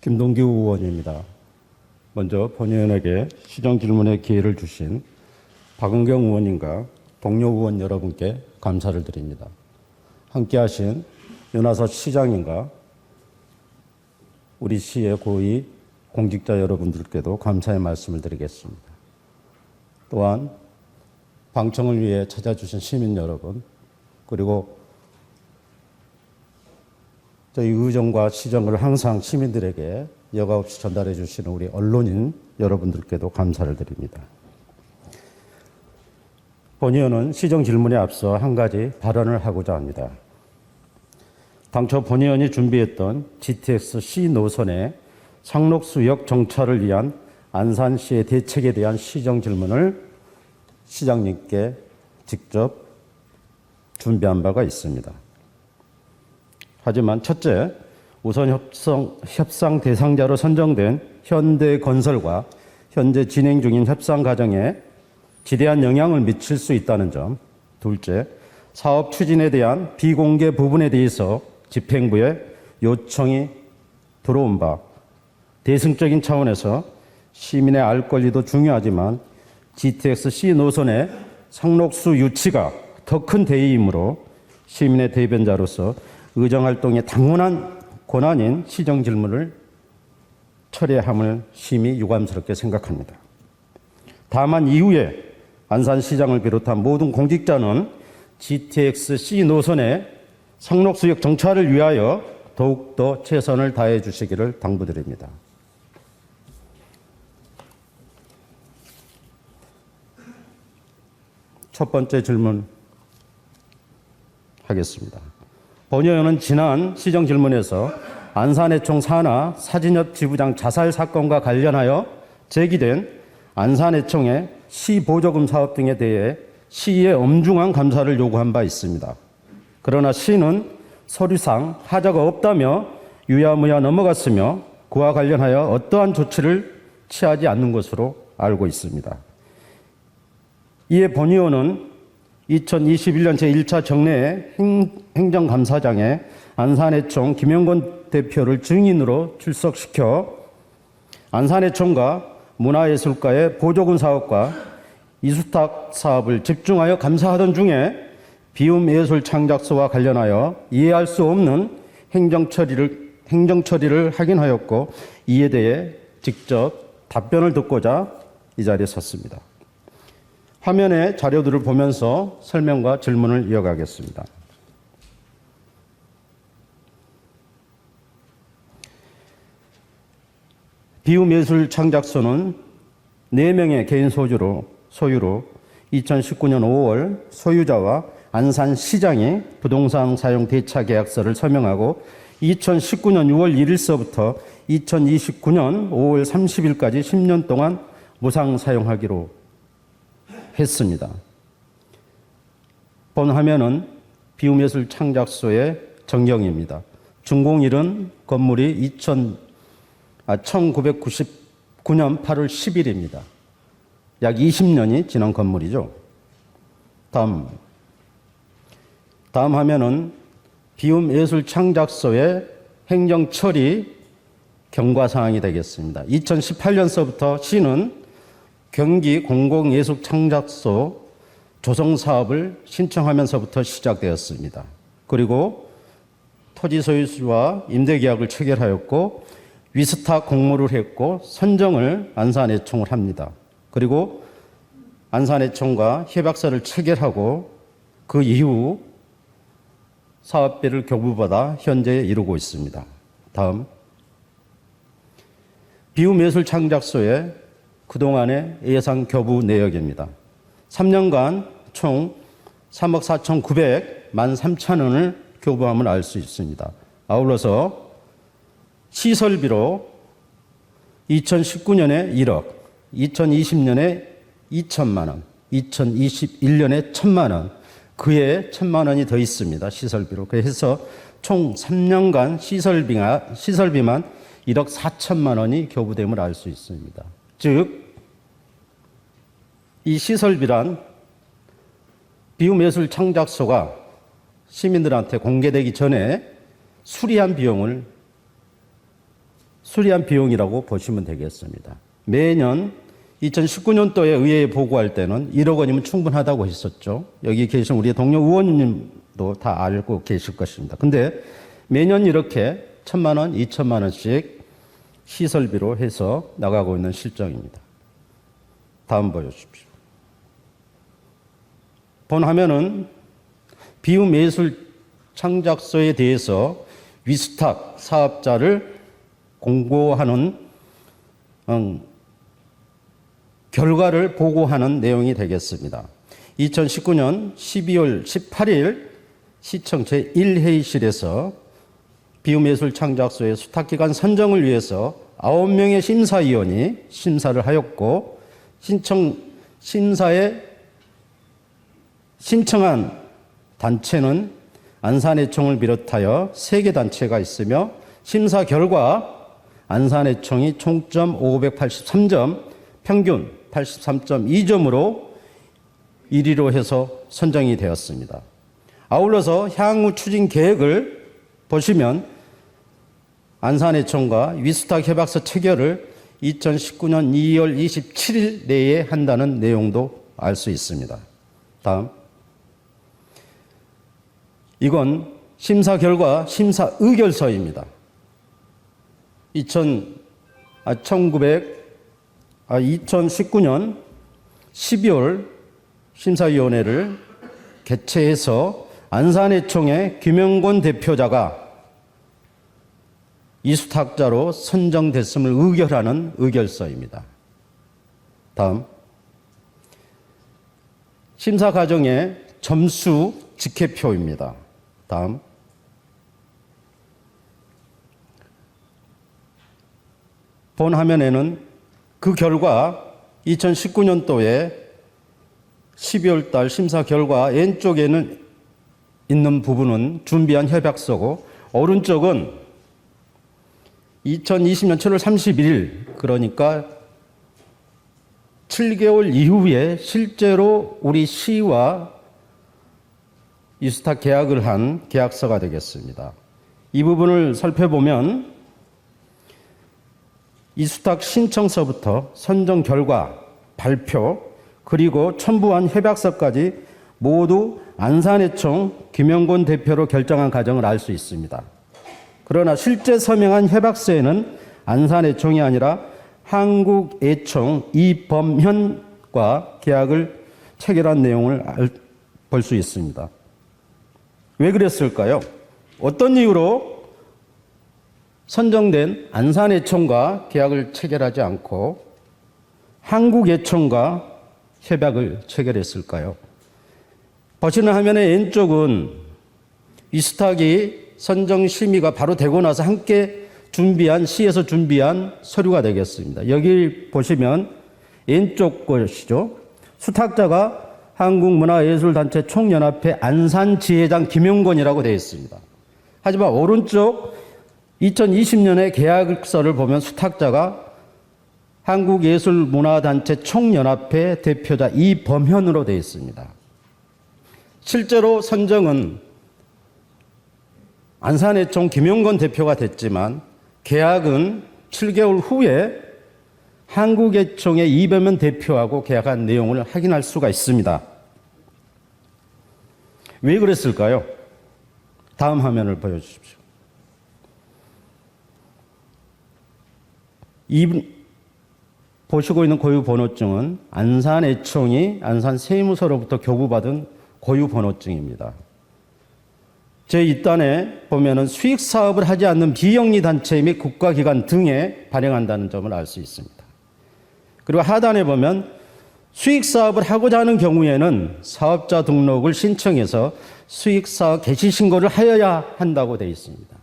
김동규 의원입니다. 먼저 본의원에게 시정 질문의 기회를 주신 박은경 의원님과 동료 의원 여러분께 감사를 드립니다. 함께하신 윤하서 시장님과 우리 시의 고위 공직자 여러분들께도 감사의 말씀을 드리겠습니다. 또한 방청을 위해 찾아주신 시민 여러분, 그리고 저희 의정과 시정을 항상 시민들에게 여과 없이 전달해 주시는 우리 언론인 여러분들께도 감사를 드립니다. 본의원은 시정 질문에 앞서 한 가지 발언을 하고자 합니다. 당초 본의원이 준비했던 GTX-C 노선의 상록수역 정차를 위한 안산시의 대책에 대한 시정 질문을 시장님께 직접 준비한 바가 있습니다. 하지만 첫째, 우선 협상 대상자로 선정된 현대건설과 현재 진행 중인 협상 과정에 지대한 영향을 미칠 수 있다는 점. 둘째, 사업 추진에 대한 비공개 부분에 대해서 집행부에 요청이 들어온 바, 대승적인 차원에서 시민의 알 권리도 중요하지만 GTX-C 노선의 상록수 유치가 더 큰 대의이므로 시민의 대변자로서 의정활동의 당연한 권한인 시정 질문을 철회함을 심히 유감스럽게 생각합니다. 다만 이후에 안산시장을 비롯한 모든 공직자는 GTX-C 노선의 상록수역 정차를 위하여 더욱더 최선을 다해 주시기를 당부드립니다. 첫 번째 질문 하겠습니다. 본의원은 지난 시정 질문에서 안산해총 산하 사진협 지부장 자살 사건과 관련하여 제기된 안산해총의 시보조금 사업 등에 대해 시의 엄중한 감사를 요구한 바 있습니다. 그러나 시는 서류상 하자가 없다며 유야무야 넘어갔으며 그와 관련하여 어떠한 조치를 취하지 않는 것으로 알고 있습니다. 이에 본의원은 2021년 제1차 정례 행정감사장에 안산해총 김영건 대표를 증인으로 출석시켜 안산해총과 문화예술가의 보조금 사업과 이수탁 사업을 집중하여 감사하던 중에 비움예술 창작소와 관련하여 이해할 수 없는 행정처리를 하긴 하였고, 이에 대해 직접 답변을 듣고자 이 자리에 섰습니다. 화면의 자료들을 보면서 설명과 질문을 이어가겠습니다. 비움예술 창작소는 4명의 개인 소유로 2019년 5월 소유자와 안산시장이 부동산 사용 대차 계약서를 서명하고 2019년 6월 1일서부터 2029년 5월 30일까지 10년 동안 무상 사용하기로 했습니다. 본 화면은 비움예술 창작소의 전경입니다. 준공일은 건물이 1999년 8월 10일입니다. 약 20년이 지난 건물이죠. 다음 화면은 비움예술 창작소의 행정처리 경과사항이 되겠습니다. 2018년서부터 시는 경기 공공예술창작소 조성사업을 신청하면서부터 시작되었습니다. 그리고 토지 소유주와 임대계약을 체결하였고 위스탁 공모를 했고 선정을 안산해총을 합니다. 그리고 안산해총과 협약서를 체결하고 그 이후 사업비를 교부받아 현재 이루고 있습니다. 다음, 비움예술창작소의 그동안의 예상 교부 내역입니다. 3년간 총 3억 4,900만 3천 원을 교부함을 알 수 있습니다. 아울러서 시설비로 2019년에 1억, 2020년에 2천만 원, 2021년에 1천만 원, 그해 1천만 원이 더 있습니다. 시설비로. 그래서 총 3년간 시설비만 1억 4천만 원이 교부됨을 알 수 있습니다. 즉, 이 시설비란 비움예술 창작소가 시민들한테 공개되기 전에 수리한 비용을 수리한 비용이라고 보시면 되겠습니다. 매년 2019년도에 의회에 보고할 때는 1억 원이면 충분하다고 했었죠. 여기 계신 우리 동료 의원님도 다 알고 계실 것입니다. 근데 매년 이렇게 1,000만 원, 2천만 원씩 시설비로 해서 나가고 있는 실정입니다. 다음 보여주십시오. 본 화면은 비움예술창작소에 대해서 위스탁 사업자를 공고하는 결과를 보고하는 내용이 되겠습니다. 2019년 12월 18일 시청 제1회의실에서 비움예술창작소의 수탁기관 선정을 위해서 9명의 심사위원이 심사를 하였고 심사에 신청한 단체는 안산해총을 비롯하여 3개 단체가 있으며 심사 결과 안산해총이 총점 583점, 평균 83.2점으로 1위로 해서 선정이 되었습니다. 아울러서 향후 추진 계획을 보시면 안산해총과 위스탁 협약서 체결을 2019년 2월 27일 내에 한다는 내용도 알 수 있습니다. 다음. 이건 심사 결과 심사 의결서입니다. 2019년 12월 심사위원회를 개최해서 안산해총의 김영곤 대표자가 이수탁자로 선정됐음을 의결하는 의결서입니다. 다음. 심사 과정의 점수 직계표입니다. 다음. 본 화면에는 그 결과 2019년도에 12월 달 심사 결과 왼쪽에는 있는 부분은 준비한 협약서고 오른쪽은 2020년 7월 31일 그러니까 7개월 이후에 실제로 우리 시와 이수탁 계약을 한 계약서가 되겠습니다. 이 부분을 살펴보면 이수탁 신청서부터 선정 결과, 발표, 그리고 첨부한 협약서까지 모두 안산해총 김영곤 대표로 결정한 과정을 알 수 있습니다. 그러나 실제 서명한 협약서에는 안산해총이 아니라 한국애총 이범현과 계약을 체결한 내용을 볼 수 있습니다. 왜 그랬을까요? 어떤 이유로 선정된 안산해총과 계약을 체결하지 않고 한국애총과 협약을 체결했을까요? 보시는 화면의 왼쪽은 이수탁이 선정 심의가 바로 되고 나서 함께 준비한 시에서 준비한 서류가 되겠습니다. 여기 보시면 왼쪽 것이죠. 수탁자가 한국문화예술단체 총연합회 안산지회장 김용곤이라고 되어 있습니다. 하지만 오른쪽 2020년의 계약서를 보면 수탁자가 한국예술문화단체 총연합회 대표자 이범현으로 되어 있습니다. 실제로 선정은 안산해총 김용곤 대표가 됐지만 계약은 7개월 후에 한국애총의 이범현 대표하고 계약한 내용을 확인할 수가 있습니다. 왜 그랬을까요? 다음 화면을 보여주십시오. 보시고 있는 고유번호증은 안산애총이 안산세무서로부터 교부받은 고유번호증입니다. 제2단에 보면은 수익사업을 하지 않는 비영리 단체 및 국가기관 등에 발행한다는 점을 알 수 있습니다. 그리고 하단에 보면 수익사업을 하고자 하는 경우에는 사업자 등록을 신청해서 수익사업 개시신고를 하여야 한다고 되어 있습니다.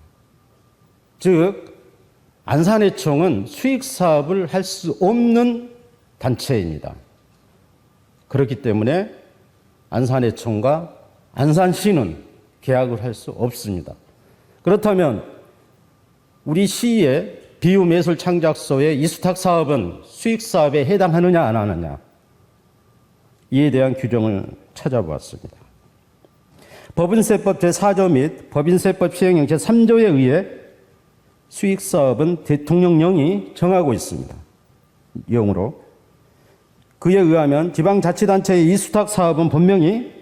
즉 안산해총은 수익사업을 할 수 없는 단체입니다. 그렇기 때문에 안산해총과 안산시는 계약을 할 수 없습니다. 그렇다면 우리 시의 비움예술창작소의 이수탁 사업은 수익사업에 해당하느냐 안 하느냐 이에 대한 규정을 찾아보았습니다. 법인세법 제4조 및 법인세법 시행령 제3조에 의해 수익사업은 대통령령이 정하고 있습니다. 용으로. 그에 의하면 지방자치단체의 이 수탁사업은 분명히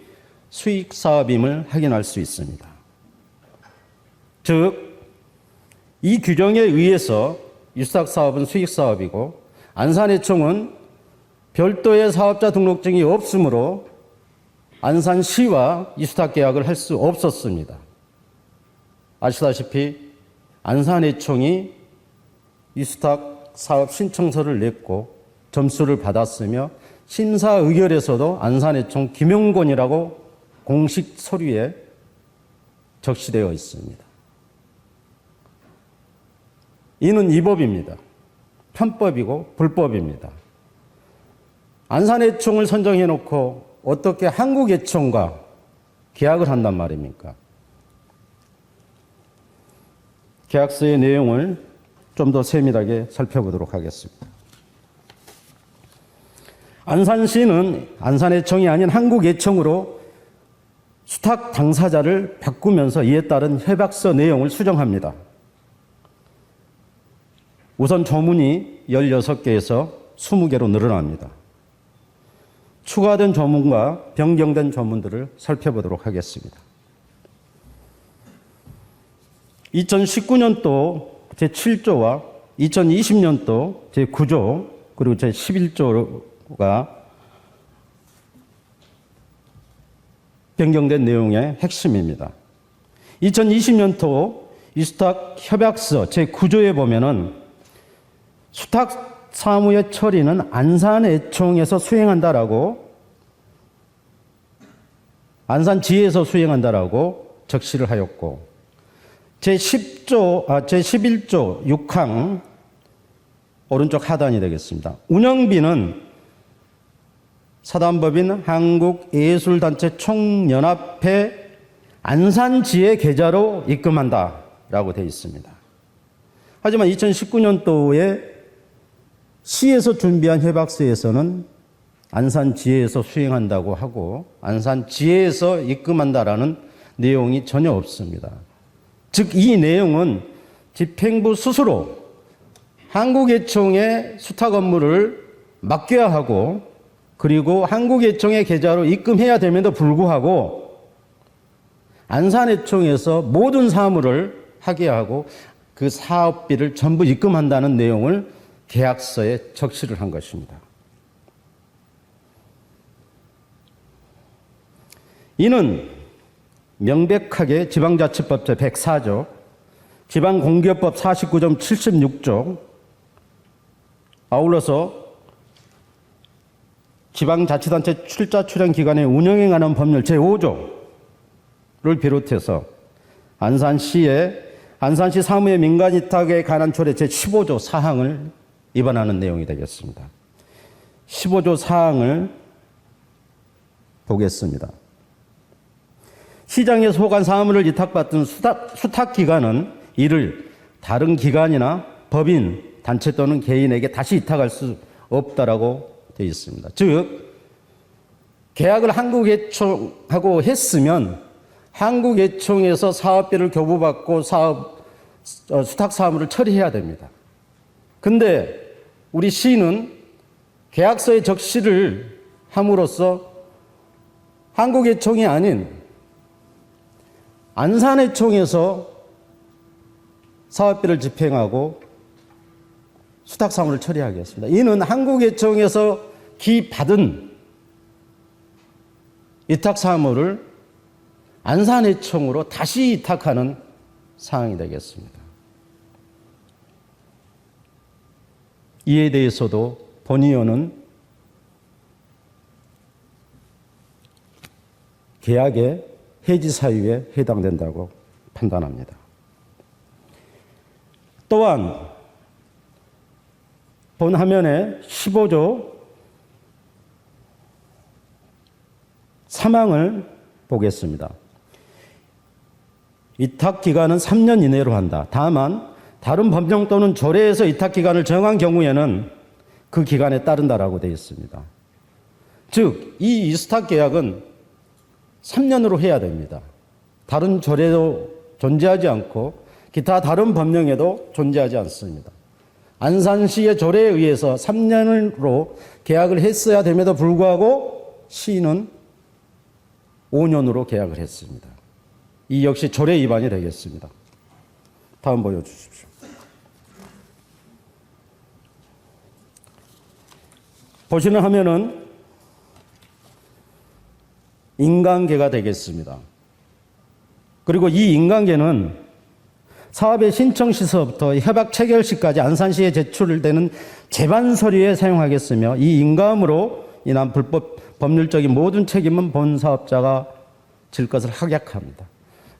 수익사업임을 확인할 수 있습니다. 즉, 이 규정에 의해서 이 수탁사업은 수익사업이고 안산해총은 별도의 사업자 등록증이 없으므로 안산시와 이 수탁계약을 할 수 없었습니다. 아시다시피 안산해총이 이 수탁사업 신청서를 냈고 점수를 받았으며 심사 의결에서도 안산해총 김용곤이라고 공식 서류에 적시되어 있습니다. 이는 위법입니다. 편법이고 불법입니다. 안산해총을 선정해놓고 어떻게 한국해총과 계약을 한단 말입니까? 계약서의 내용을 좀 더 세밀하게 살펴보도록 하겠습니다. 안산시는 안산해총이 아닌 한국해총으로 수탁 당사자를 바꾸면서 이에 따른 협약서 내용을 수정합니다. 우선 조문이 16개에서 20개로 늘어납니다. 추가된 조문과 변경된 조문들을 살펴보도록 하겠습니다. 2019년도 제7조와 2020년도 제9조 그리고 제11조가 변경된 내용의 핵심입니다. 2020년도 이수탁 협약서 제9조에 보면은 수탁 사무의 처리는 안산해총에서 수행한다라고 안산지에서 수행한다라고 적시를 하였고 제11조 6항 오른쪽 하단이 되겠습니다. 운영비는 사단법인 한국예술단체 총연합회 안산지의 계좌로 입금한다라고 되어 있습니다. 하지만 2019년도에 시에서 준비한 협약서에서는 안산지회에서 수행한다고 하고 안산지회에서 입금한다라는 내용이 전혀 없습니다. 즉, 이 내용은 집행부 스스로 한국예총의 수탁 업무를 맡겨야 하고 그리고 한국예총의 계좌로 입금해야 됨에도 불구하고 안산해총에서 모든 사무를 하게 하고 그 사업비를 전부 입금한다는 내용을 계약서에 적시를 한 것입니다. 이는 명백하게 지방자치법 제104조, 지방공기업법 49점 76조, 아울러서 지방자치단체 출자 출연 기관의 운영에 관한 법률 제5조를 비롯해서 안산시 사무의 민간위탁에 관한 조례 제15조 사항을 위반하는 내용이 되겠습니다. 15조 사항을 보겠습니다. 시장에 소관 사무를 위탁받은 수탁기관은 이를 다른 기관이나 법인, 단체 또는 개인에게 다시 위탁할 수 없다라고 되어 있습니다. 즉, 계약을 한국예총하고 했으면 한국예총에서 사업비를 교부받고 수탁 사무를 처리해야 됩니다. 근데 우리 시는 계약서에 적시를 함으로써 한국예총이 아닌 안산해총에서 사업비를 집행하고 수탁 사무를 처리하겠습니다. 이는 한국예총에서 기받은 위탁 사무를 안산해총으로 다시 위탁하는 사항이 되겠습니다. 이에 대해서도 본의원은 계약의 해지 사유에 해당된다고 판단합니다. 또한 본 화면에 15조 3항을 보겠습니다. 위탁 기간은 3년 이내로 한다. 다만 다른 법령 또는 조례에서 위탁 기간을 정한 경우에는 그 기간에 따른다라고 되어 있습니다. 즉, 이 위탁 계약은 3년으로 해야 됩니다. 다른 조례도 존재하지 않고 기타 다른 법령에도 존재하지 않습니다. 안산시의 조례에 의해서 3년으로 계약을 했어야 됨에도 불구하고 시는 5년으로 계약을 했습니다. 이 역시 조례 위반이 되겠습니다. 다음 보여주십시오. 보시는 화면은 인간계가 되겠습니다. 그리고 이 인간계는 사업의 신청 시서부터 협약 체결 시까지 안산시에 제출되는 제반 서류에 사용하겠으며 이 인감으로 인한 불법 법률적인 모든 책임은 본 사업자가 질 것을 확약합니다.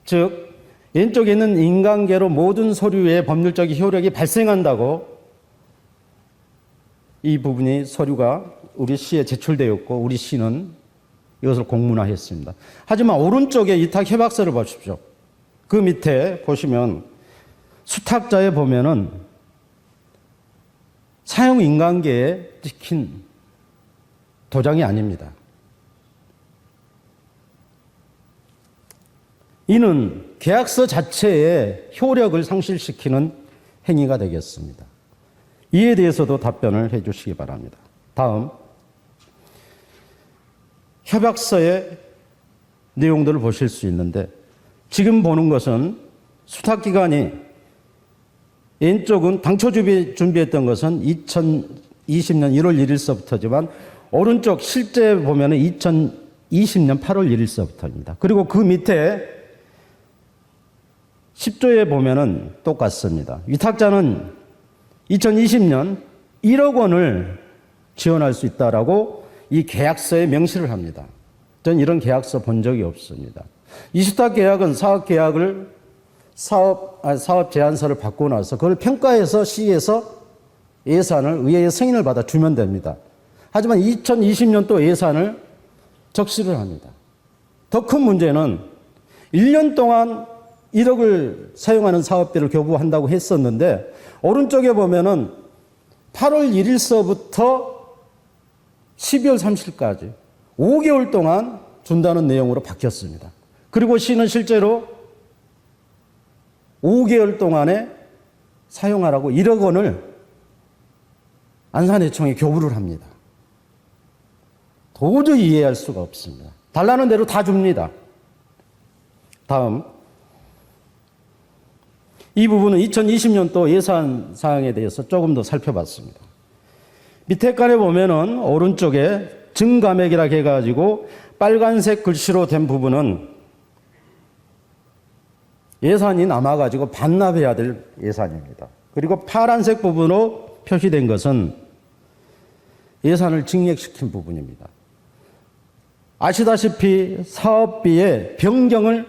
즉 왼쪽에 있는 인간계로 모든 서류의 법률적인 효력이 발생한다고 이 부분이 서류가 우리 시에 제출되었고 우리 시는 이것을 공문화했습니다. 하지만 오른쪽에 위탁 협약서를 보십시오. 그 밑에 보시면 수탁자에 보면은 사용 인간계에 찍힌 도장이 아닙니다. 이는 계약서 자체의 효력을 상실시키는 행위가 되겠습니다. 이에 대해서도 답변을 해 주시기 바랍니다. 다음, 협약서의 내용들을 보실 수 있는데 지금 보는 것은 수탁기간이 왼쪽은 당초 준비했던 것은 2020년 1월 1일서부터지만 오른쪽 실제 보면은 2020년 8월 1일서부터입니다. 그리고 그 밑에 10조에 보면은 똑같습니다. 위탁자는 2020년 1억 원을 지원할 수 있다라고 이 계약서에 명시를 합니다. 저는 이런 계약서 본 적이 없습니다. 이 수탁 계약은 사업 제안서를 받고 나서 그걸 평가해서 시에서 예산을 의회의 승인을 받아 주면 됩니다. 하지만 2020년도 예산을 적시를 합니다. 더 큰 문제는 1년 동안 1억을 사용하는 사업비를 교부한다고 했었는데 오른쪽에 보면은 8월 1일서부터 12월 30일까지 5개월 동안 준다는 내용으로 바뀌었습니다. 그리고 시는 실제로 5개월 동안에 사용하라고 1억 원을 안산해청에 교부를 합니다. 도저히 이해할 수가 없습니다. 달라는 대로 다 줍니다. 다음, 이 부분은 2020년도 예산 사항에 대해서 조금 더 살펴봤습니다. 밑에 칸에 보면은 오른쪽에 증감액이라 해가지고 빨간색 글씨로 된 부분은 예산이 남아가지고 반납해야 될 예산입니다. 그리고 파란색 부분으로 표시된 것은 예산을 증액시킨 부분입니다. 아시다시피 사업비의 변경을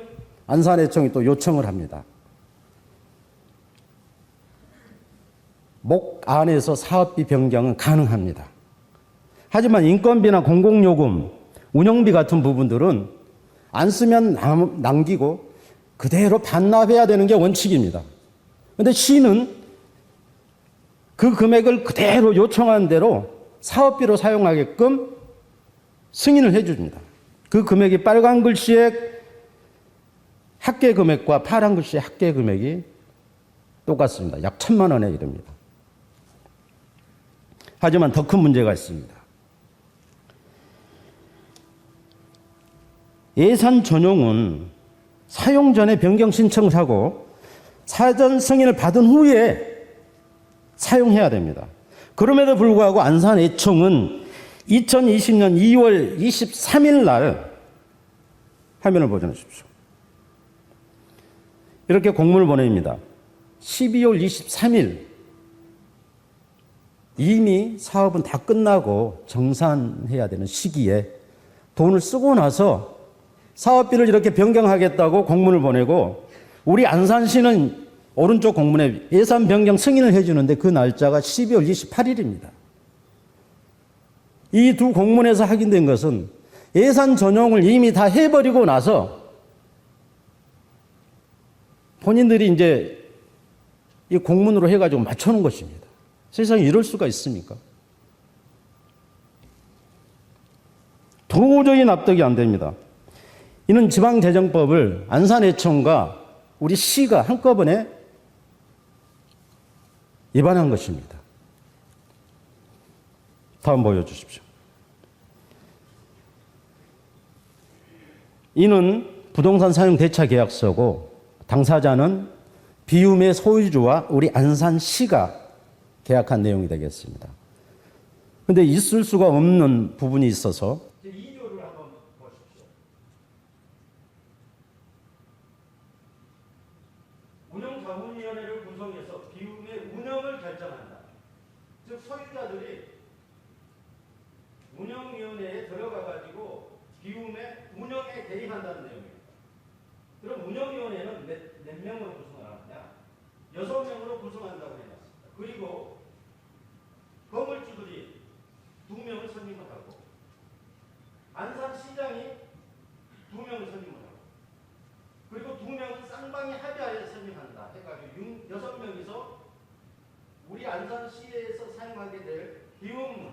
안산해청이 또 요청을 합니다. 목 안에서 사업비 변경은 가능합니다. 하지만 인건비나 공공요금, 운영비 같은 부분들은 안 쓰면 남기고 그대로 반납해야 되는 게 원칙입니다. 그런데 시는 그 금액을 그대로 요청한 대로 사업비로 사용하게끔 승인을 해 줍니다. 그 금액이 빨간 글씨의 합계 금액과 파란 글씨의 합계 금액이 똑같습니다. 약 1,000만 원에 이릅니다. 하지만 더 큰 문제가 있습니다. 예산 전용은 사용 전에 변경 신청을 하고 사전 승인을 받은 후에 사용해야 됩니다. 그럼에도 불구하고 안산해청은 2020년 2월 23일 날 화면을 보여주십시오. 이렇게 공문을 보냅니다. 12월 23일 이미 사업은 다 끝나고 정산해야 되는 시기에 돈을 쓰고 나서 사업비를 이렇게 변경하겠다고 공문을 보내고 우리 안산시는 오른쪽 공문에 예산 변경 승인을 해주는데 그 날짜가 12월 28일입니다. 이 두 공문에서 확인된 것은 예산 전용을 이미 다 해버리고 나서 본인들이 이제 이 공문으로 해가지고 맞춰놓은 것입니다. 세상에 이럴 수가 있습니까? 도저히 납득이 안 됩니다. 이는 지방재정법을 안산해청과 우리 시가 한꺼번에 위반한 것입니다. 다음 보여주십시오. 이는 부동산 사용 대차 계약서고 당사자는 비움의 소유주와 우리 안산시가 계약한 내용이 되겠습니다. 그런데 있을 수가 없는 부분이 있어서 2조를 한번 보십시오. 운영자문위원회를 구성해서 비움의 운영을 결정한다. 즉 소유자들이 운영위원회에 들어가가지고 비움의 운영에 개입한다는 내용입니다. 그럼 운영위원회는 몇 명으로 구성을 하느냐? 6명으로 구성한다고 해놨습니다. 그리고 건물주들이 2명을 선임을 하고 안산시장이 2명을 선임을 하고 그리고 2명은 쌍방이 합의하여 선임한다 해가지고 6명이서 우리 안산시에서 사용하게 될 비움을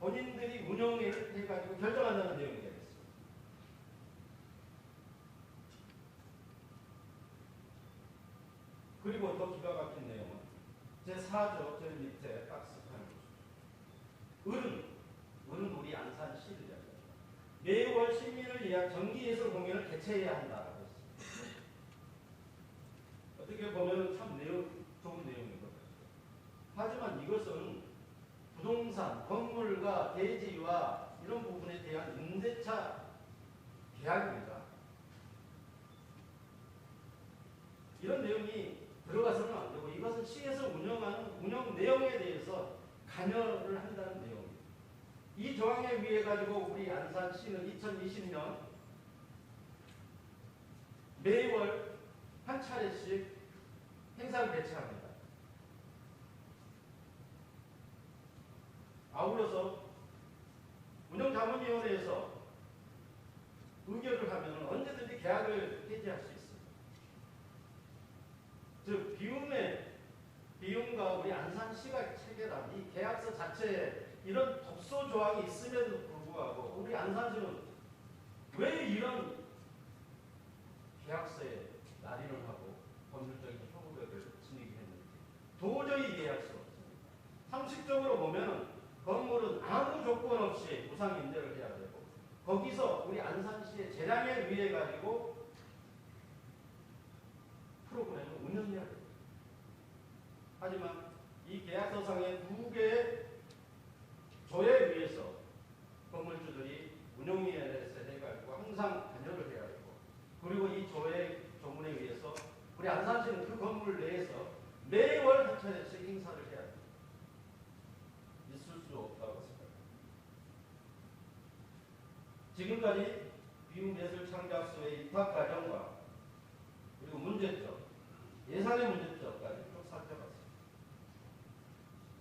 본인들이 운영을 해가지고 결정한다는 내용이 되겠습니다. 그리고 더 기가 막힌 내용은 제4조 제 밑에 박스판을 보십시오. 을은 우리 안산시를 이야기합니다. 매월 시민을 위한 정기예술 공연을 개최해야 한다라고 했습니다. 어떻게 보면 참 좋은 내용인 것 같아요. 하지만 이것은 부동산, 건물과 대지와 이런 부분에 대한 임대차 계약입니다. 이런 내용이 들어가서는 안 되고 이것은 시에서 운영하는 운영 내용에 대해서 관여를 한다는 내용입니다. 이 조항에 의해 가지고 우리 안산시는 2020년 매월 한 차례씩 행사를 개최합니다. 아울러서 운영자문위원회에서 의결을 하면 언제든지 계약을 해지할 수 있습니다. 즉 비움과 우리 안산시가 체결한 이 계약서 자체에 이런 독소 조항이 있음에도 불구하고 우리 안산시는 왜 이런 계약서에 날인을 하고 법률적인 효력을 지니겠는지 도저히 이해할 수 없습니다. 상식적으로 보면 건물은 아무 조건 없이 무상 임대를 해야 되고 거기서 우리 안산시의 재량에 의해 가지고 프로그램을 운영해야 됩니다. 하지만 이 계약서상의 2개의 조에 의해서 건물주들이 운영위원회에서 해가지고 항상 관여를 해야 되고 그리고 이 조의 조문에 의해서 우리 안산시는 그 건물 내에서 매월 한 차례씩 행사를 해야 됩니다. 있을 수 없다고 생각합니다. 지금까지 비움예술창작소의 입학 과정과 그리고 문제점, 예산의 문제점까지 쭉 살펴봤습니다.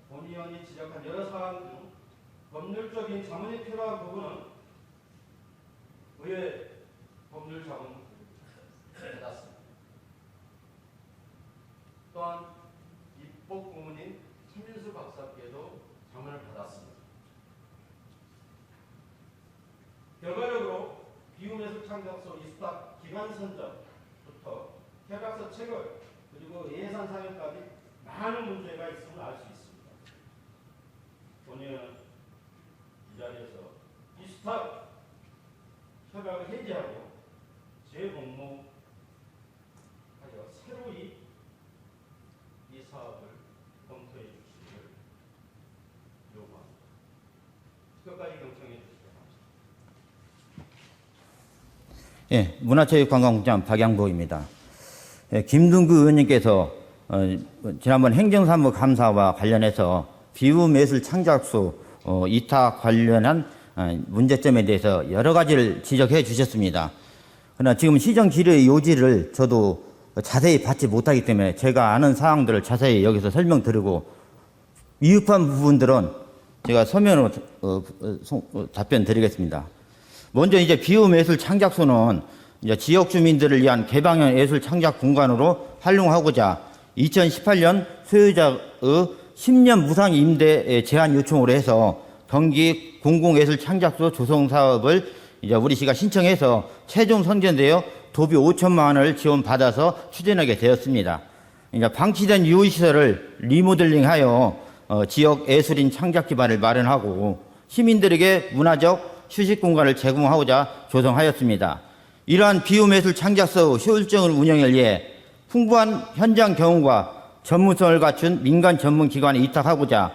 본 의원이 지적한 여러 사항 중 법률적인 자문이 필요한 부분은 의회 법률 자문을 받았습니다. 또한 입법 고문인 최민수 박사께도 자문을 받았습니다. 결과적으로 비움예술창작소 입학 기간 선정부터 협약서 체결 그리고 예산 사용까지 많은 문제가 있음을 알 수 있습니다. 본인은 이 자리에서 이 스탑 협약을 해지하고 재복무하여 새로이 이 사업을 검토해 주시기를 요구합니다. 끝까지 경청해 주시기 바랍니다. 예, 문화체육관광국장 박양보입니다. 예, 김둥구 의원님께서 지난번 행정사무감사와 관련해서 비움예술창작소 이탁 관련한 문제점에 대해서 여러 가지를 지적해 주셨습니다. 그러나 지금 시정 질의 요지를 저도 자세히 받지 못하기 때문에 제가 아는 사항들을 자세히 여기서 설명드리고 미흡한 부분들은 제가 서면으로 답변 드리겠습니다. 먼저 이제 비움예술창작소는 이제 지역 주민들을 위한 개방형 예술 창작 공간으로 활용하고자 2018년 소유자의 10년 무상 임대 제한 요청으로 해서 경기 공공예술 창작소 조성 사업을 이제 우리 시가 신청해서 최종 선정되어 도비 5천만 원을 지원받아서 추진하게 되었습니다. 이제 방치된 유흥시설을 리모델링하여 지역 예술인 창작 기반을 마련하고 시민들에게 문화적 휴식 공간을 제공하고자 조성하였습니다. 이러한 비유매술 창작소 효율적인 운영을 위해 풍부한 현장 경험과 전문성을 갖춘 민간 전문 기관에 이탁하고자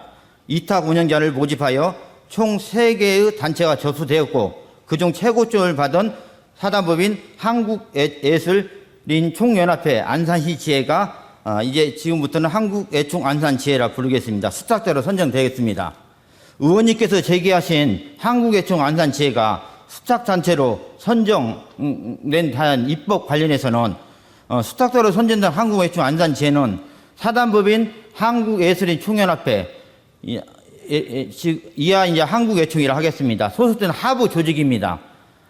이탁 운영자를 모집하여 총 3개의 단체가 접수되었고 그중 최고점을 받은 사단법인 한국예술인 총연합회 안산시 지회가 이제 지금부터는 한국예총 안산지회라 부르겠습니다. 수탁자로 선정되겠습니다. 의원님께서 제기하신 한국예총 안산지회가 수탁단체로 선정된 다한 입법 관련해서는 수탁자로 선정된 한국예총 안산지회는 사단법인 한국예술인 총연합회 이하 이제 한국예총이라 하겠습니다. 소속된 하부 조직입니다.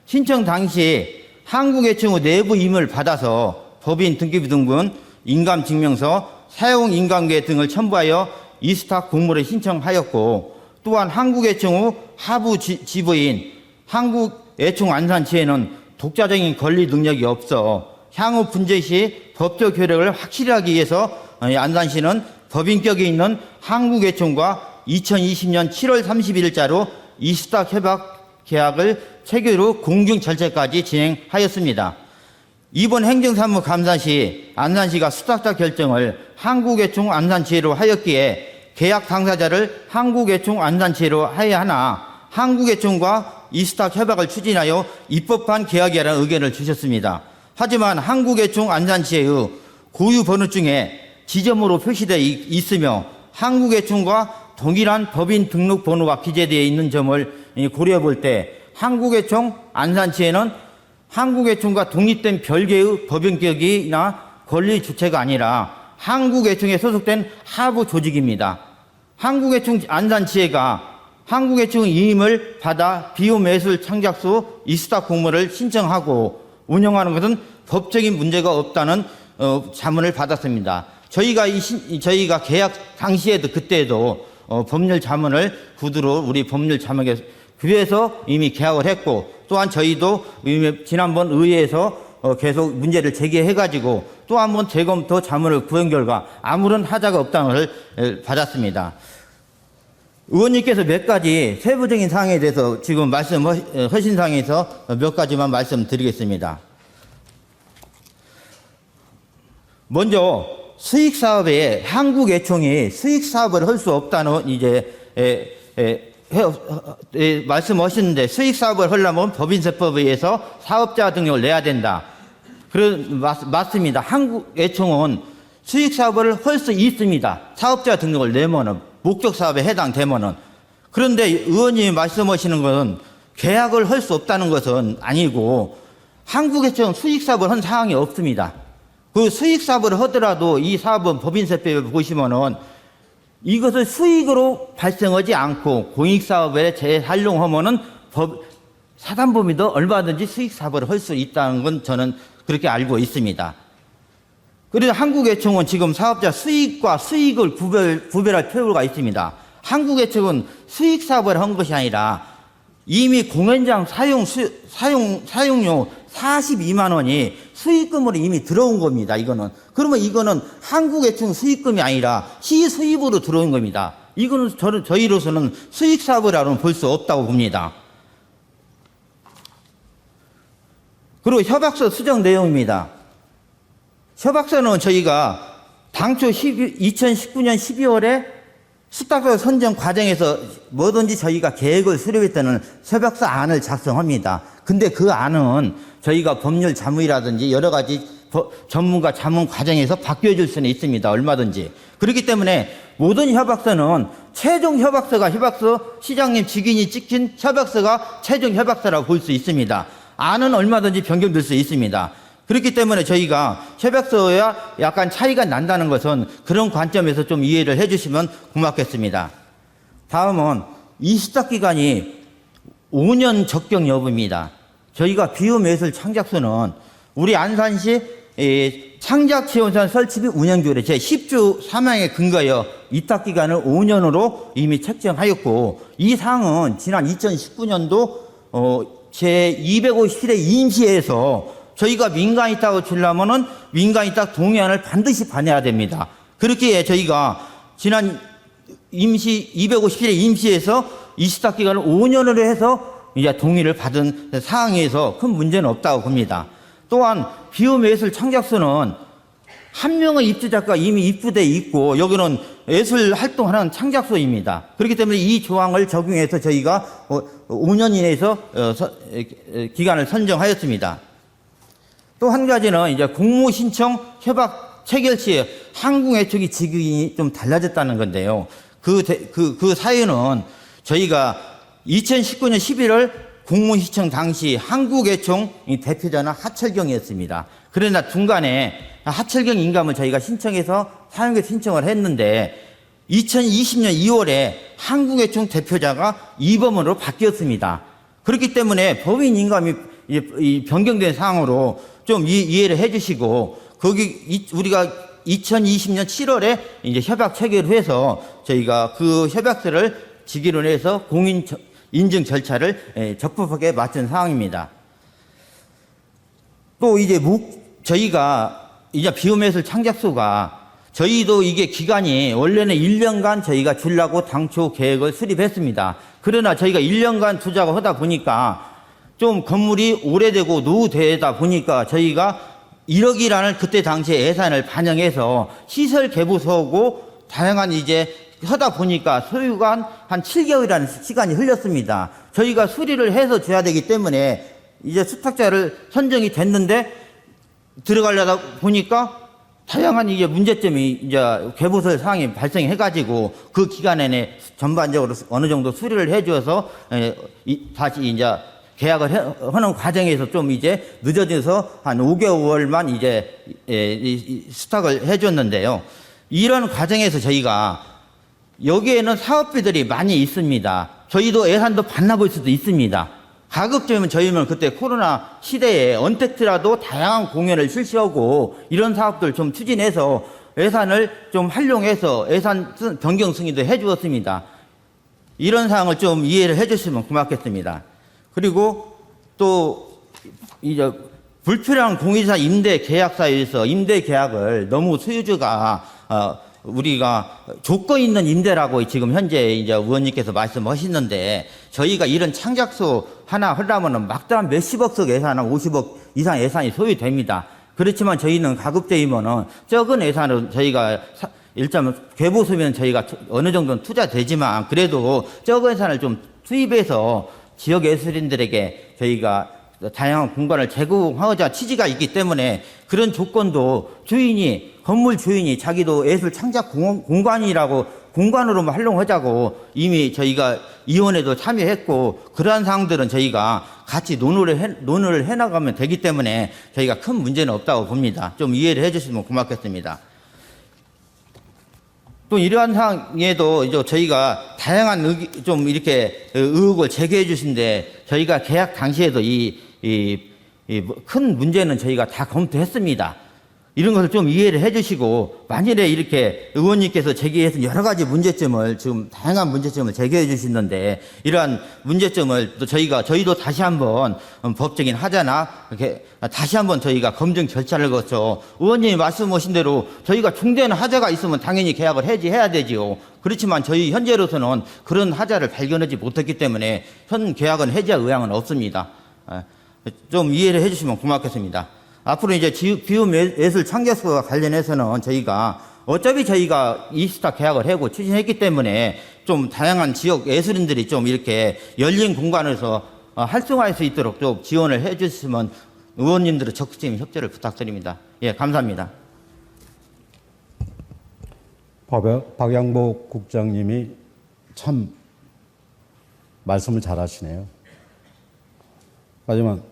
신청 당시 한국예총의 내부 임의를 받아서 법인 등기부등본, 인감증명서, 사용인감계 등을 첨부하여 이스탁 공모를 신청하였고 또한 한국예총의 하부 지부인 한국예총 안산지회는 독자적인 권리 능력이 없어 향후 분쟁 시 법적 효력을 확실히 하기 위해서 안산시는 법인격이 있는 한국예총과 2020년 7월 31일자로 이스탁 협약 계약을 체결 후 공증 절차까지 진행하였습니다. 이번 행정사무 감사 시 안산시가 수탁자 결정을 한국예총 안산지회로 하였기에 계약 당사자를 한국예총 안산지회로 하여야 하나 한국예총과 이스탁 협약을 추진하여 입법한 계약이라는 의견을 주셨습니다. 하지만 한국예총 안산지회의 고유 번호 중에 지점으로 표시되어 있으며 한국예총과 동일한 법인 등록 번호가 기재되어 있는 점을 고려해 볼 때 한국예총 안산지회는 한국예총과 독립된 별개의 법인격이나 권리 주체가 아니라 한국예총에 소속된 하부 조직입니다. 한국예총 안산지회가 한국예총 이임을 받아 비유매술 창작소 이스탁 공모를 신청하고 운영하는 것은 법적인 문제가 없다는 자문을 받았습니다. 저희가 계약 당시에도 그때도 법률 자문을 구두로 우리 법률 자문에 그래서 이미 계약을 했고 또한 저희도 지난번 의회에서 계속 문제를 제기해가지고 또 한 번 재검토 자문을 구한 결과 아무런 하자가 없다는 것을 받았습니다. 의원님께서 몇 가지 세부적인 사항에 대해서 지금 말씀하신 사항에서 몇 가지만 말씀드리겠습니다. 먼저 수익사업에 한국예총이 수익사업을 할 수 없다는 말씀하시는데 수익사업을 하려면 법인세법에 의해서 사업자 등록을 내야 된다. 맞습니다. 한국예총은 수익사업을 할 수 있습니다. 사업자 등록을 내면은 목적사업에 해당되면은. 그런데 의원님이 말씀하시는 것은 계약을 할 수 없다는 것은 아니고 한국예총은 수익사업을 한 사항이 없습니다. 그 수익사업을 하더라도 이 사업은 법인세법에 보시면은 이것을 수익으로 발생하지 않고 공익사업에 재활용하면은 사단법인도 얼마든지 수익사업을 할 수 있다는 건 저는 그렇게 알고 있습니다. 그래서 한국예총은 지금 사업자 수익과 수익을 구별할 필요가 있습니다. 한국예총은 수익사업을 한 것이 아니라 이미 공연장 사용료 42만 원이 수익금으로 이미 들어온 겁니다. 그러면 이거는 한국예총 수익금이 아니라 시수입으로 들어온 겁니다. 이거는 저희로서는 수익사업이라고는 볼 수 없다고 봅니다. 그리고 협약서 수정 내용입니다. 협약서는 저희가 당초 2019년 12월에 수탁자 선정 과정에서 뭐든지 저희가 계획을 수립할 때는 협약서 안을 작성합니다. 근데 그 안은 저희가 법률 자문이라든지 여러 가지 전문가 자문 과정에서 바뀌어질 수는 있습니다. 얼마든지. 그렇기 때문에 모든 협약서는 최종 협약서가 협약서 시장님 직인이 찍힌 협약서가 최종 협약서라고 볼 수 있습니다. 안은 얼마든지 변경될 수 있습니다. 그렇기 때문에 저희가 협약서와 약간 차이가 난다는 것은 그런 관점에서 좀 이해를 해 주시면 고맙겠습니다. 다음은 이 수탁기간이 5년 적격 여부입니다. 저희가 비유매술 창작소는 우리 안산시 창작지원센터 설치비 운영조례 제10조 3항에 근거하여 이탁기간을 5년으로 이미 책정하였고 이 사항은 지난 2019년도 제257회 임시회에서 저희가 민간이 땅을 주려면은 민간이 땅 동의안을 반드시 받아야 됩니다. 그렇게 저희가 지난 임시 250일의 임시에서 24 기간을 5년으로 해서 이제 동의를 받은 사항에서 큰 문제는 없다고 봅니다. 또한 비움예술 창작소는 한 명의 입주자가 이미 입주돼 있고 여기는 예술 활동하는 창작소입니다. 그렇기 때문에 이 조항을 적용해서 저희가 5년 이내에서 기간을 선정하였습니다. 또 한 가지는 이제 공모 신청 협약 체결 시에 한국예축이 지급이 좀 달라졌다는 건데요. 그 사유는 저희가 2019년 11월 공모 신청 당시 한국예총 대표자는 하철경이었습니다. 그러나 중간에 하철경 인감을 저희가 신청해서 사용에 신청을 했는데 2020년 2월에 한국예총 대표자가 이범으로 바뀌었습니다. 그렇기 때문에 법인 인감이 변경된 상황으로 좀 이해를 해주시고 거기 우리가 2020년 7월에 이제 협약 체결을 해서 저희가 그 협약서를 직위로 해서 공인 인증 절차를 적법하게 마친 상황입니다. 또 이제 저희가 이제 비움예술 창작소가 저희도 이게 기간이 원래는 1년간 저희가 주려고 당초 계획을 수립했습니다. 그러나 저희가 1년간 투자가 하다 보니까 좀 건물이 오래되고 노후되다 보니까 저희가 1억이라는 그때 당시에 예산을 반영해서 시설 개보수하고 다양한 이제 하다 보니까 소요가 한 7개월이라는 시간이 흘렸습니다. 저희가 수리를 해서 줘야 되기 때문에 이제 수탁자를 선정이 됐는데 들어가려다 보니까 다양한 이게 문제점이 이제 개보설 사항이 발생해가지고 그 기간에 내 전반적으로 어느 정도 수리를 해줘서 다시 이제 계약을 하는 과정에서 좀 이제 늦어져서 한 5개월만 이제 스탁을 해줬는데요. 이런 과정에서 저희가 여기에는 사업비들이 많이 있습니다. 저희도 예산도 반납할 수도 있습니다. 가급적이면 저희는 그때 코로나 시대에 언택트라도 다양한 공연을 실시하고 이런 사업들 좀 추진해서 예산을 좀 활용해서 예산 변경 승인도 해 주었습니다. 이런 사항을 좀 이해를 해 주시면 고맙겠습니다. 그리고 또 이제 불필요한 공유자 임대 계약사에서 임대 계약을 너무 소유주가 우리가 조건 있는 임대라고 지금 현재 이제 의원님께서 말씀하시는데 저희가 이런 창작소 하나 하려면은 막다한 몇십억씩 예산, 50억 이상 예산이 소요됩니다. 그렇지만 저희는 가급적이면은 적은 예산을 저희가 일단 괴보수면 저희가 어느 정도는 투자되지만 그래도 적은 예산을 좀 투입해서 지역 예술인들에게 저희가 다양한 공간을 제공하고자 취지가 있기 때문에 그런 조건도 건물 주인이 자기도 예술 창작 공간이라고 공간으로만 활용하자고 이미 저희가 이원에도 참여했고 그러한 사항들은 저희가 같이 논의를 해나가면 되기 때문에 저희가 큰 문제는 없다고 봅니다. 좀 이해를 해주시면 고맙겠습니다. 또 이러한 상황에도 이제 저희가 다양한 좀 이렇게 의혹을 제기해 주신데 저희가 계약 당시에도 큰 문제는 저희가 다 검토했습니다. 이런 것을 좀 이해를 해 주시고 만일에 이렇게 의원님께서 제기해서 여러 가지 문제점을 지금 다양한 문제점을 제기해 주시는데 이러한 문제점을 또 저희도 다시 한번 법적인 하자나 이렇게 다시 한번 저희가 검증 절차를 거쳐 의원님이 말씀하신 대로 저희가 중대한 하자가 있으면 당연히 계약을 해야 되지요. 그렇지만 저희 현재로서는 그런 하자를 발견하지 못했기 때문에 현 계약은 해지할 의향은 없습니다. 좀 이해를 해 주시면 고맙겠습니다. 앞으로 이제 비움예술 창작소와 관련해서는 어차피 저희가 이스타 계약을 하고 추진했기 때문에 좀 다양한 지역 예술인들이 좀 이렇게 열린 공간에서 활성화할 수 있도록 좀 지원을 해 주시면 의원님들의 적극적인 협조를 부탁드립니다. 예, 감사합니다. 박양복 국장님이 참 말씀을 잘 하시네요. 하지만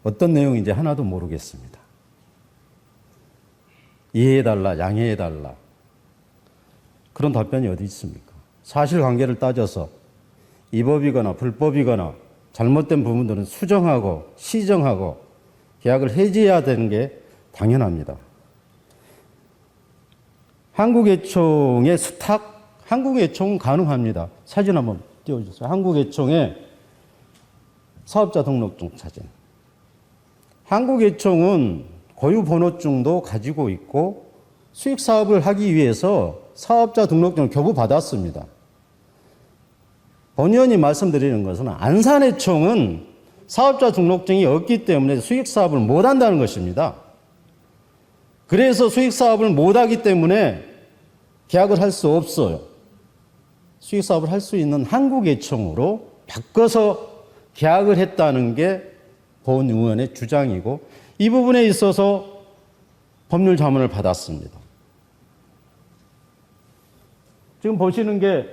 어떤 내용인지 하나도 모르겠습니다. 이해해달라, 양해해달라. 그런 답변이 어디 있습니까? 사실관계를 따져서 위법이거나 불법이거나 잘못된 부분들은 수정하고 시정하고 계약을 해지해야 되는 게 당연합니다. 한국예총의 한국예총 가능합니다. 사진 한번 띄워주세요. 한국예총의 사업자 등록증 사진. 한국예총은 고유번호증도 가지고 있고 수익사업을 하기 위해서 사업자 등록증을 교부 받았습니다. 본 의원이 말씀드리는 것은 안산예총은 사업자 등록증이 없기 때문에 수익사업을 못한다는 것입니다. 그래서 수익사업을 못하기 때문에 계약을 할 수 없어요. 수익사업을 할 수 있는 한국예총으로 바꿔서 계약을 했다는 게 본 의원의 주장이고 이 부분에 있어서 법률 자문을 받았습니다. 지금 보시는 게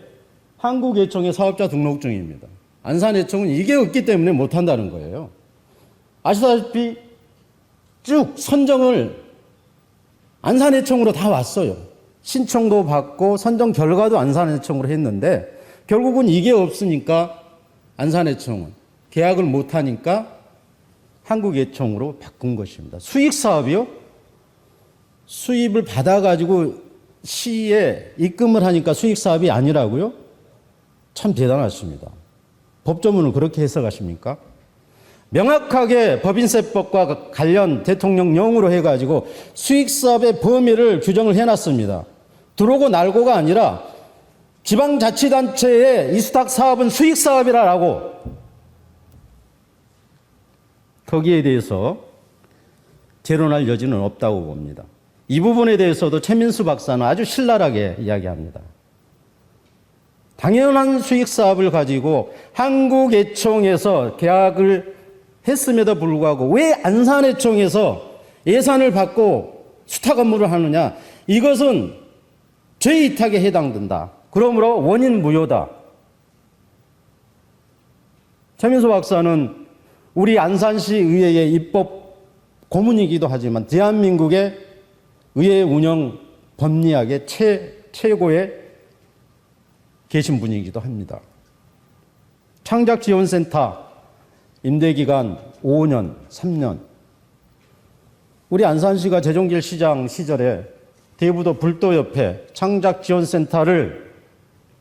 한국예총의 사업자 등록증입니다. 안산예총은 이게 없기 때문에 못한다는 거예요. 아시다시피 쭉 선정을 안산예총으로 다 왔어요. 신청도 받고 선정 결과도 안산예총으로 했는데 결국은 이게 없으니까 안산예총은 계약을 못하니까 한국예총으로 바꾼 것입니다. 수익사업이요? 수입을 받아가지고 시에 입금을 하니까 수익사업이 아니라고요? 참 대단하십니다. 법조문을 그렇게 해석하십니까? 명확하게 법인세법과 관련 대통령령으로 해가지고 수익사업의 범위를 규정을 해놨습니다. 들어오고 날고가 아니라 지방자치단체의 이수탁 사업은 수익사업이라고 거기에 대해서 재론할 여지는 없다고 봅니다. 이 부분에 대해서도 최민수 박사는 아주 신랄하게 이야기합니다. 당연한 수익사업을 가지고 한국예총에서 계약을 했음에도 불구하고 왜 안산예총에서 예산을 받고 수탁 업무를 하느냐. 이것은 죄의탁에 해당된다. 그러므로 원인 무효다. 최민수 박사는 우리 안산시 의회의 입법 고문이기도 하지만 대한민국의 의회 운영 법리학의 최고에 계신 분이기도 합니다. 창작지원센터 임대기간 5년, 3년. 우리 안산시가 재종길 시장 시절에 대부도 불도협회 창작지원센터를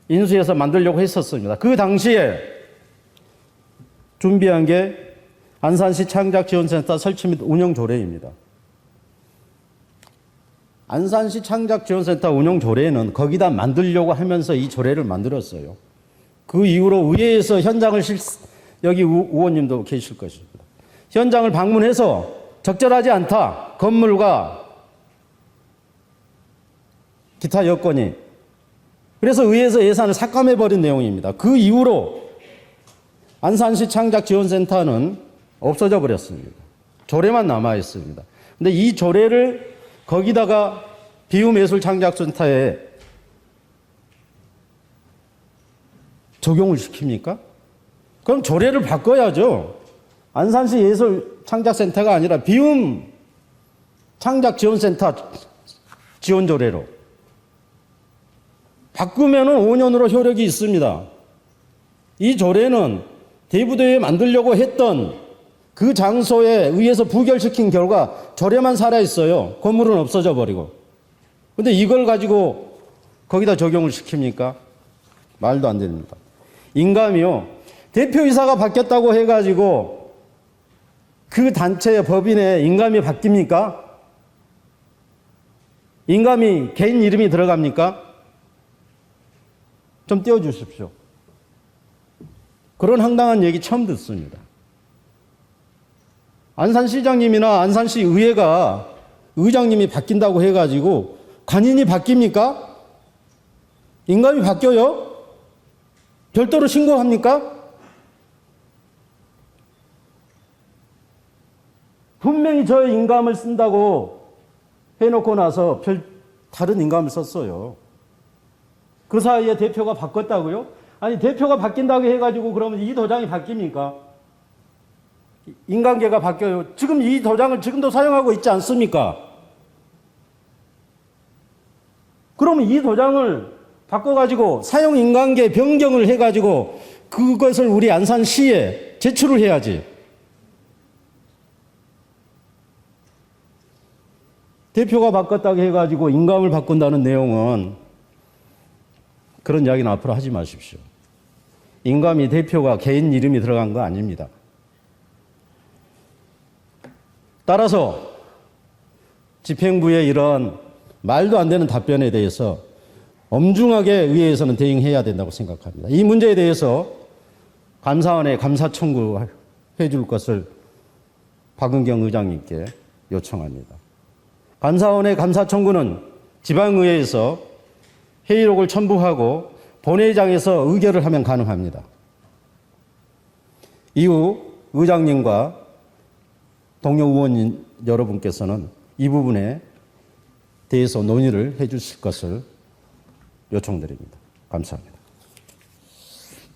인수해서 만들려고 했었습니다. 그 당시에 준비한 게 안산시 창작지원센터 설치 및 운영 조례입니다. 안산시 창작지원센터 운영 조례는 거기다 만들려고 하면서 이 조례를 만들었어요. 그 이후로 의회에서 현장을 여기 의원님도 계실 것입니다. 현장을 방문해서 적절하지 않다. 건물과 기타 여건이. 그래서 의회에서 예산을 삭감해버린 내용입니다. 그 이후로 안산시 창작지원센터는 없어져 버렸습니다. 조례만 남아있습니다. 근데 이 조례를 거기다가 비유예술창작센터에 적용을 시킵니까? 그럼 조례를 바꿔야죠. 안산시 예술창작센터가 아니라 비움창작지원센터 지원조례로. 바꾸면 5년으로 효력이 있습니다. 이 조례는 대부도에 만들려고 했던 그 장소에 의해서 부결시킨 결과 조례만 살아있어요. 건물은 없어져 버리고. 근데 이걸 가지고 거기다 적용을 시킵니까? 말도 안 됩니다. 인감이요. 대표이사가 바뀌었다고 해가지고 그 단체의 법인의 인감이 바뀝니까? 인감이 개인 이름이 들어갑니까? 좀 띄워주십시오. 그런 황당한 얘기 처음 듣습니다. 안산시장님이나 안산시 의회가 의장님이 바뀐다고 해가지고 관인이 바뀝니까? 인감이 바뀌어요? 별도로 신고합니까? 분명히 저의 인감을 쓴다고 해놓고 나서 다른 인감을 썼어요. 그 사이에 대표가 바꿨다고요? 아니, 대표가 바뀐다고 해가지고 그러면 이 도장이 바뀝니까? 인간계가 바뀌어요. 지금 이 도장을 지금도 사용하고 있지 않습니까? 그러면 이 도장을 바꿔가지고 사용 인간계 변경을 해가지고 그것을 우리 안산시에 제출을 해야지. 대표가 바꿨다고 해가지고 인감을 바꾼다는 내용은 그런 이야기는 앞으로 하지 마십시오. 인감이 대표가 개인 이름이 들어간 거 아닙니다. 따라서 집행부의 이런 말도 안 되는 답변에 대해서 엄중하게 의회에서는 대응해야 된다고 생각합니다. 이 문제에 대해서 감사원에 감사 청구해 줄 것을 박은경 의장님께 요청합니다. 감사원의 감사 청구는 지방의회에서 회의록을 첨부하고 본회의장에서 의결을 하면 가능합니다. 이후 의장님과 동료 의원 여러분께서는 이 부분에 대해서 논의를 해 주실 것을 요청드립니다. 감사합니다.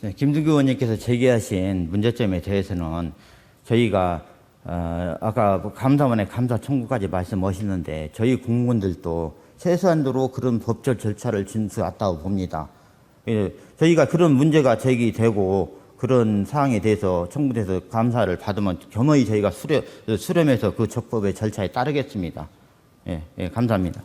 네, 김등규 의원님께서 제기하신 문제점에 대해서는 저희가 아까 감사원의 감사 청구까지 말씀하시는데 저희 공무원들도 최소한도로 그런 법적 절차를 준수했다고 봅니다. 저희가 그런 문제가 제기되고 그런 사항에 대해서 청구돼서 감사를 받으면 겸허히 저희가 수렴해서 그 적법의 절차에 따르겠습니다. 예, 감사합니다.